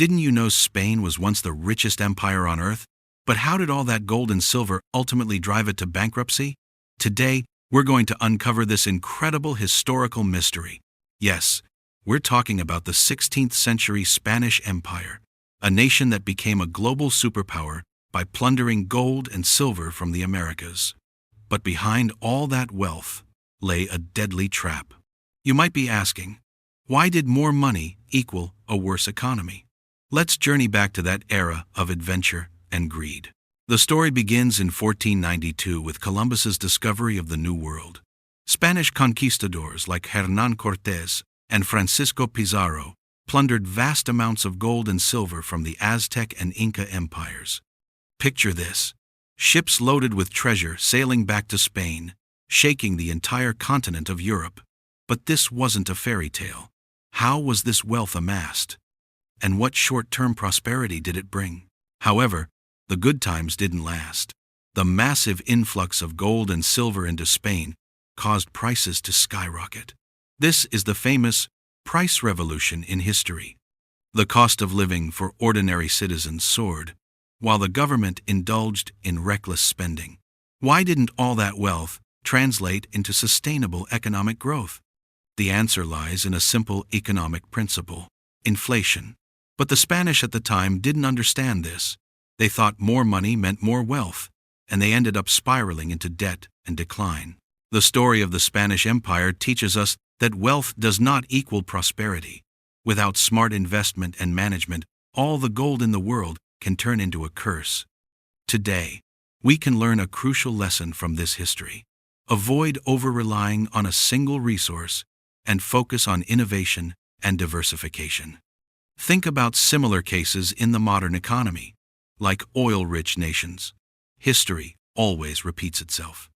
Didn't you know Spain was once the richest empire on earth? But how did all that gold and silver ultimately drive it to bankruptcy? Today, we're going to uncover this incredible historical mystery. Yes, we're talking about the 16th century Spanish Empire, a nation that became a global superpower by plundering gold and silver from the Americas. But behind all that wealth lay a deadly trap. You might be asking, why did more money equal a worse economy? Let's journey back to that era of adventure and greed. The story begins in 1492 with Columbus's discovery of the New World. Spanish conquistadors like Hernán Cortés and Francisco Pizarro plundered vast amounts of gold and silver from the Aztec and Inca empires. Picture this: ships loaded with treasure sailing back to Spain, shaking the entire continent of Europe. But this wasn't a fairy tale. How was this wealth amassed? And what short-term prosperity did it bring? However, the good times didn't last. The massive influx of gold and silver into Spain caused prices to skyrocket. This is the famous price revolution in history. The cost of living for ordinary citizens soared, while the government indulged in reckless spending. Why didn't all that wealth translate into sustainable economic growth? The answer lies in a simple economic principle: inflation. But the Spanish at the time didn't understand this. They thought more money meant more wealth, and they ended up spiraling into debt and decline. The story of the Spanish Empire teaches us that wealth does not equal prosperity. Without smart investment and management, all the gold in the world can turn into a curse. Today, we can learn a crucial lesson from this history. Avoid over-relying on a single resource and focus on innovation and diversification. Think about similar cases in the modern economy. Like oil-rich nations, history always repeats itself.